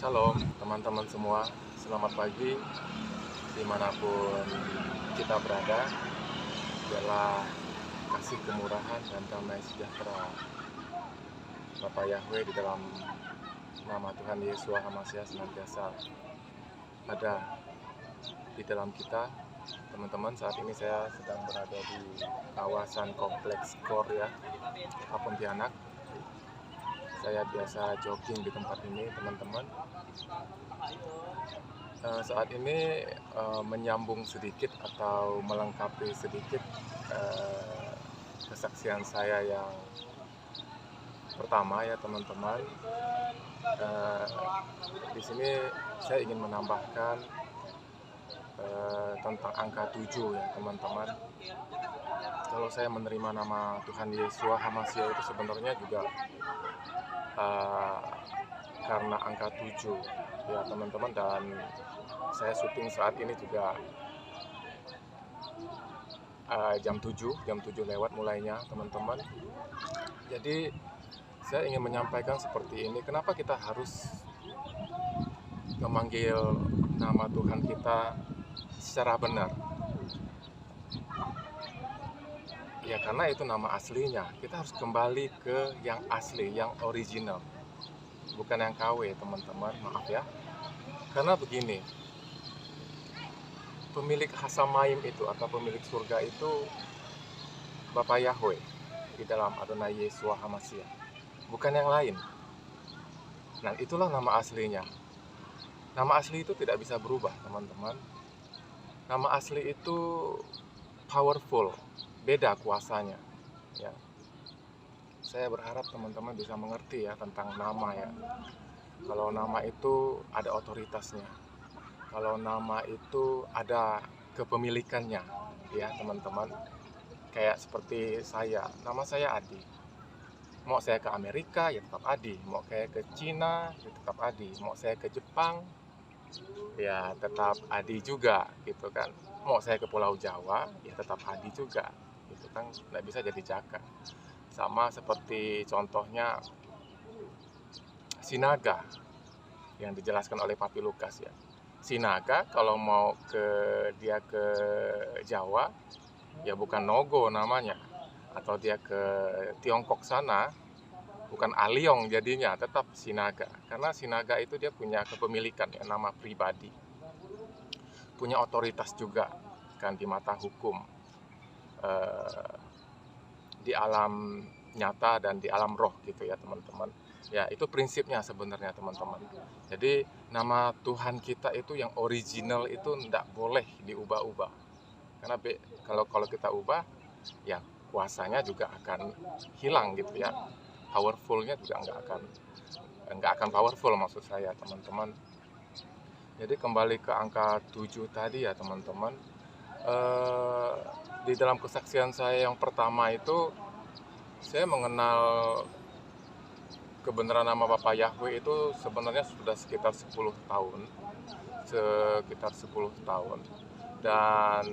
Shalom teman-teman semua, selamat pagi dimanapun kita berada. Biarlah kasih kemurahan dan damai sejahtera Bapa Yahweh di dalam nama Tuhan Yesus HaMashiach senantiasa ada di dalam kita. Teman-teman, saat ini saya sedang berada di kawasan kompleks GOR ya, Pontianak. Saya biasa jogging di tempat ini, teman-teman. Saat ini menyambung sedikit atau melengkapi sedikit kesaksian saya yang pertama ya, teman-teman. Di sini saya ingin menambahkan tentang angka 7 ya, teman-teman. Kalau saya menerima nama Tuhan Yesus HaMashiach itu sebenarnya juga karena angka 7 ya, teman-teman, dan saya syuting saat ini juga jam 7 lewat mulainya, teman-teman. Jadi saya ingin menyampaikan seperti ini, kenapa kita harus memanggil nama Tuhan kita secara benar. Ya, karena itu nama aslinya. Kita harus kembali ke yang asli, yang original, bukan yang KW, teman-teman. Maaf ya. Karena begini, pemilik Hasamaim itu atau pemilik surga itu Bapa Yahweh di dalam Adonai Yesus HaMashiach, bukan yang lain. Nah, itulah nama aslinya. Nama asli itu tidak bisa berubah, teman-teman. Nama asli itu powerful, beda kuasanya ya. Saya berharap teman-teman bisa mengerti ya tentang nama ya. Kalau nama itu ada otoritasnya, kalau nama itu ada kepemilikannya ya, teman-teman. Kayak seperti saya, nama saya Adi. Mau saya ke Amerika ya tetap Adi, mau saya ke Cina ya tetap Adi, mau saya ke Jepang ya tetap Adi juga gitu kan. Mau saya ke Pulau Jawa ya tetap Adi juga gitu kan, nggak bisa jadi Jaka. Sama seperti contohnya Sinaga yang dijelaskan oleh Papi Lukas ya. Sinaga kalau mau dia ke Jawa ya bukan Nogo namanya, atau dia ke Tiongkok sana bukan Aliong jadinya, tetap Sinaga. Karena Sinaga itu dia punya kepemilikan ya, nama pribadi, punya otoritas juga kan di mata hukum, di alam nyata dan di alam roh gitu ya, teman-teman. Ya, itu prinsipnya sebenarnya, teman-teman. Jadi nama Tuhan kita itu yang original itu tidak boleh diubah-ubah. Karena kalau kita ubah ya kuasanya juga akan hilang gitu ya. Powerfulnya juga nggak akan powerful, maksud saya, teman-teman. Jadi kembali ke angka 7 tadi ya, teman-teman. Di dalam kesaksian saya yang pertama itu saya mengenal kebenaran nama Bapak Yahweh itu sebenarnya sudah sekitar 10 tahun. Dan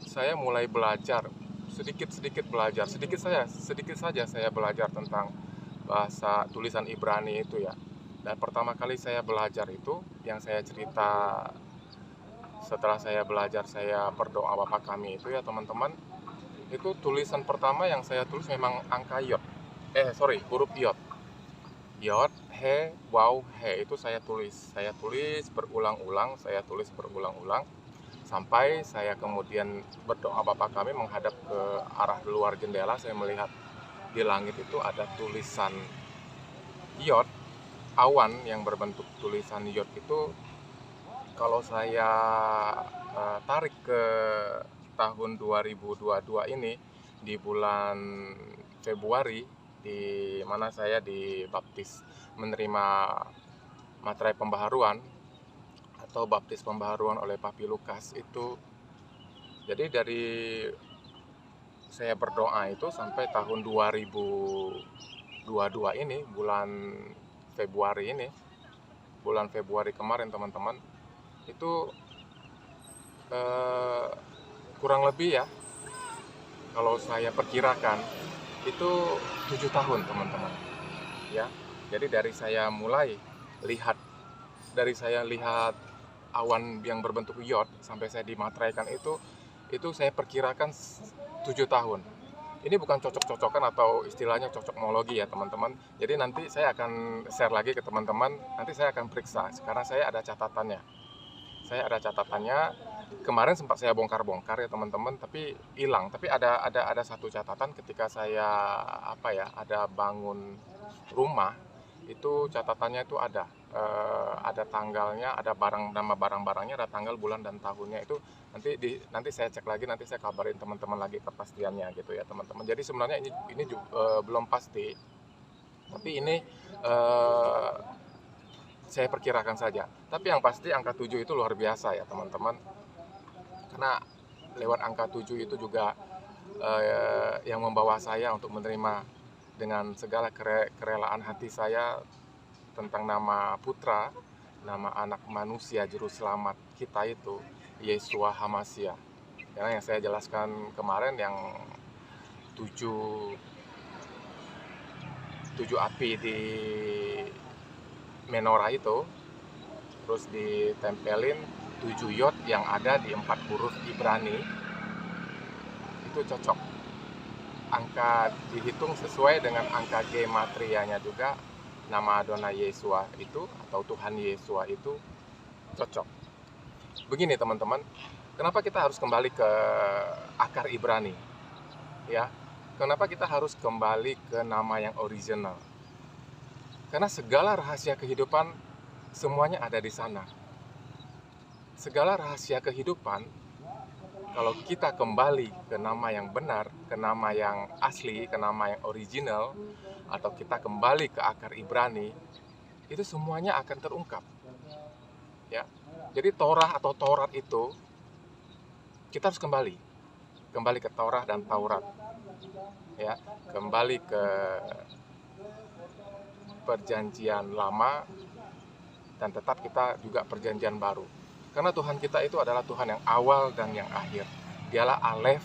saya mulai belajar, sedikit saja saya belajar tentang bahasa tulisan Ibrani itu ya. Dan pertama kali saya belajar itu, yang saya cerita setelah saya belajar, saya berdoa Bapa Kami itu ya, teman-teman. Itu tulisan pertama yang saya tulis memang angka yod. Huruf yod. Yod, he, waw, he, itu saya tulis berulang-ulang, sampai saya kemudian berdoa Bapa Kami menghadap ke arah luar jendela. Saya melihat di langit itu ada tulisan yod, awan yang berbentuk tulisan yod itu. Kalau saya tarik ke tahun 2022 ini, di bulan Februari, di mana saya dibaptis, menerima materai pembaharuan atau baptis pembaharuan oleh Papi Lukas itu. Jadi dari saya berdoa itu sampai tahun 2022 ini, bulan Februari kemarin, teman-teman, itu kurang lebih ya, kalau saya perkirakan itu 7 tahun, teman-teman ya. Jadi dari saya lihat awan yang berbentuk iot sampai saya dimateraikan itu saya perkirakan 7 tahun. Ini bukan cocok-cocokan atau istilahnya cocokmologi ya teman-teman. Jadi nanti saya akan share lagi ke teman-teman, nanti saya akan periksa. Sekarang saya ada catatannya. Kemarin sempat saya bongkar-bongkar ya teman-teman, tapi hilang. Tapi ada satu catatan ketika saya ada bangun rumah, itu catatannya itu ada tanggalnya, ada nama barang-barangnya, ada tanggal, bulan dan tahunnya. Itu nanti saya cek lagi, nanti saya kabarin teman-teman lagi kepastiannya gitu ya teman-teman. Jadi sebenarnya ini belum pasti, tapi ini saya perkirakan saja. Tapi yang pasti angka 7 itu luar biasa ya teman-teman. Karena lewat angka 7 itu juga yang membawa saya untuk menerima dengan segala kerelaan hati saya tentang nama putra, nama anak manusia juru selamat kita itu Yeshua HaMashiach. Karena yang saya jelaskan kemarin yang 7 api di menorah itu, terus ditempelin 7 yod yang ada di 4 huruf Ibrani, itu cocok. Angka dihitung sesuai dengan angka gematrianya juga, nama Adonai Yeshua itu atau Tuhan Yeshua itu cocok. Begini teman-teman, kenapa kita harus kembali ke akar Ibrani? Ya, kenapa kita harus kembali ke nama yang original? Karena segala rahasia kehidupan semuanya ada di sana. Segala rahasia kehidupan, kalau kita kembali ke nama yang benar, ke nama yang asli, ke nama yang original, atau kita kembali ke akar Ibrani, itu semuanya akan terungkap. Ya, jadi Torah atau Taurat itu kita harus kembali ke Torah dan Taurat. Ya, kembali ke perjanjian lama dan tetap kita juga perjanjian baru. Karena Tuhan kita itu adalah Tuhan yang awal dan yang akhir. Dialah Alef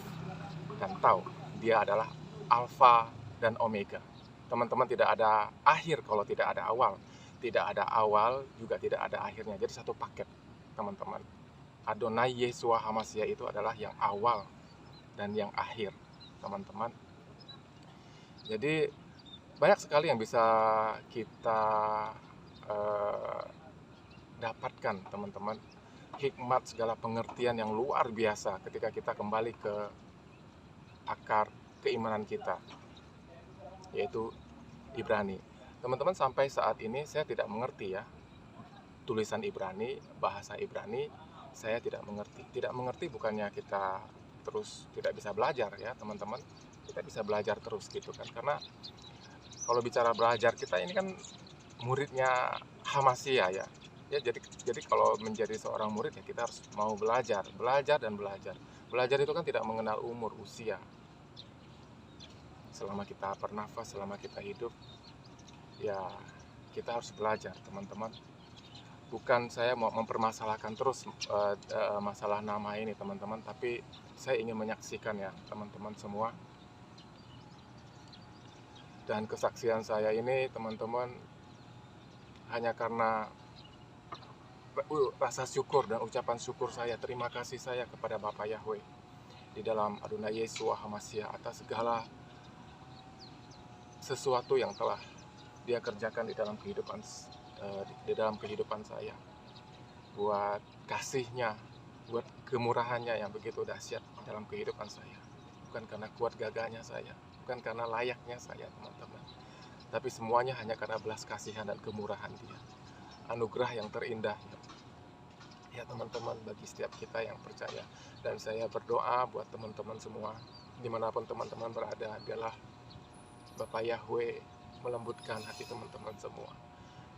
dan Tau. Dia adalah Alfa dan Omega. Teman-teman, tidak ada akhir kalau tidak ada awal. Tidak ada awal juga tidak ada akhirnya. Jadi satu paket, teman-teman. Adonai Yeshua HaMashiach itu adalah yang awal dan yang akhir, teman-teman. Jadi banyak sekali yang bisa kita dapatkan, teman-teman. Hikmat, segala pengertian yang luar biasa ketika kita kembali ke akar keimanan kita, yaitu Ibrani. Teman-teman, sampai saat ini saya tidak mengerti ya tulisan Ibrani, bahasa Ibrani, saya tidak mengerti. Tidak mengerti bukannya kita terus tidak bisa belajar ya teman-teman. Kita bisa belajar terus gitu kan. Karena kalau bicara belajar, kita ini kan muridnya HaMashiach ya. Ya, jadi kalau menjadi seorang murid ya kita harus mau belajar dan belajar. Belajar itu kan tidak mengenal umur, usia. Selama kita bernafas, selama kita hidup, ya kita harus belajar, teman-teman. Bukan saya mau mempermasalahkan terus masalah nama ini, teman-teman, tapi saya ingin menyaksikan ya, teman-teman semua. Dan kesaksian saya ini, teman-teman, hanya karena rasa syukur dan ucapan syukur saya, terima kasih saya kepada Bapak Yahweh di dalam Adonai Yeshua HaMashiach atas segala sesuatu yang telah Dia kerjakan di dalam kehidupan saya, buat kasih-Nya, buat kemurahannya yang begitu dahsyat dalam kehidupan saya. Bukan karena kuat gagahnya saya, bukan karena layaknya saya, teman-teman, tapi semuanya hanya karena belas kasihan dan kemurahan Dia. Anugerah yang terindah ya teman-teman bagi setiap kita yang percaya. Dan saya berdoa buat teman-teman semua dimanapun teman-teman berada, biarlah Bapak Yahweh melembutkan hati teman-teman semua,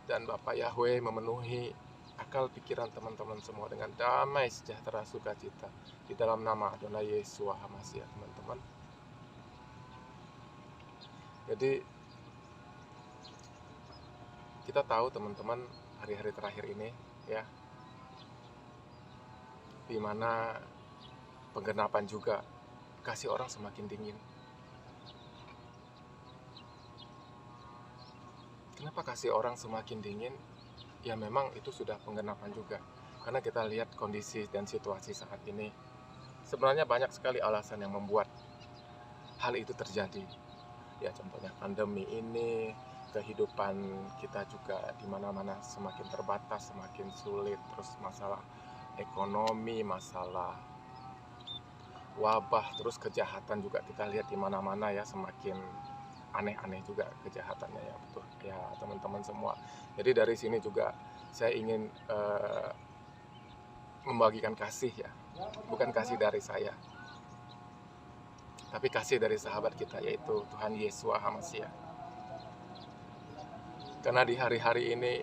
dan Bapak Yahweh memenuhi akal pikiran teman-teman semua dengan damai, sejahtera, sukacita di dalam nama Adonai Yeshua HaMashiach, teman-teman. Jadi kita tahu teman-teman, hari-hari terakhir ini ya, di mana penggenapan juga kasih orang semakin dingin. Kenapa kasih orang semakin dingin? Ya memang itu sudah penggenapan juga. Karena kita lihat kondisi dan situasi saat ini, sebenarnya banyak sekali alasan yang membuat hal itu terjadi. Ya contohnya pandemi ini, kehidupan kita juga di mana-mana semakin terbatas, semakin sulit, terus masalah ekonomi, masalah wabah, terus kejahatan juga kita lihat di mana-mana ya, semakin aneh-aneh juga kejahatannya ya, betul ya teman-teman semua. Jadi dari sini juga saya ingin membagikan kasih ya, bukan kasih dari saya, tapi kasih dari sahabat kita, yaitu Tuhan Yesua HaMasiah. Karena di hari-hari ini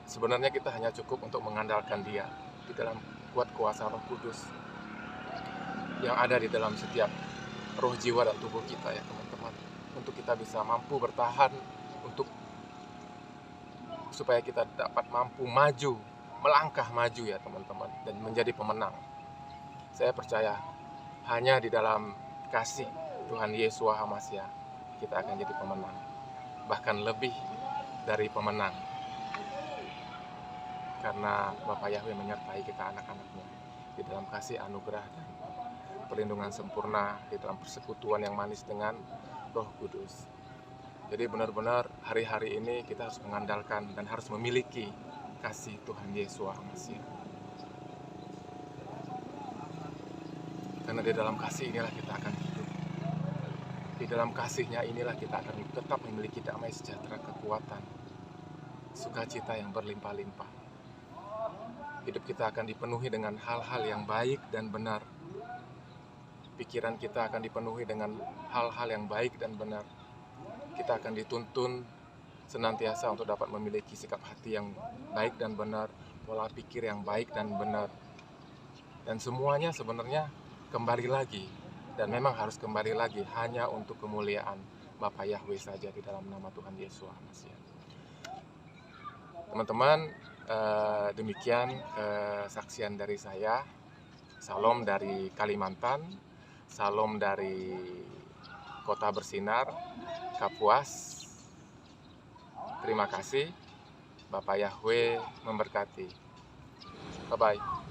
sebenarnya kita hanya cukup untuk mengandalkan Dia di dalam kuat kuasa Roh Kudus yang ada di dalam setiap roh, jiwa, dan tubuh kita ya teman-teman, untuk kita bisa mampu bertahan, untuk supaya kita dapat mampu maju, melangkah maju ya teman-teman, dan menjadi pemenang. Saya percaya hanya di dalam kasih Tuhan Yesua HaMasiah kita akan jadi pemenang, bahkan lebih dari pemenang, karena Bapa Yahweh menyertai kita anak-anaknya di dalam kasih anugerah dan perlindungan sempurna, di dalam persekutuan yang manis dengan Roh Kudus. Jadi benar-benar hari-hari ini kita harus mengandalkan dan harus memiliki kasih Tuhan Yesua HaMasiah. Karena di dalam kasih inilah kita akan hidup. Di dalam kasihnya inilah kita akan tetap memiliki damai sejahtera, kekuatan, sukacita yang berlimpah-limpah. Hidup kita akan dipenuhi dengan hal-hal yang baik dan benar. Pikiran kita akan dipenuhi dengan hal-hal yang baik dan benar. Kita akan dituntun senantiasa untuk dapat memiliki sikap hati yang baik dan benar, pola pikir yang baik dan benar. Dan semuanya sebenarnya kembali lagi, dan memang harus kembali lagi hanya untuk kemuliaan Bapa Yahweh saja di dalam nama Tuhan Yesua HaMasiah. Teman-teman, demikian kesaksian dari saya. Salam dari Kalimantan, salam dari Kota Bersinar, Kapuas. Terima kasih. Bapa Yahweh memberkati. Bye-bye.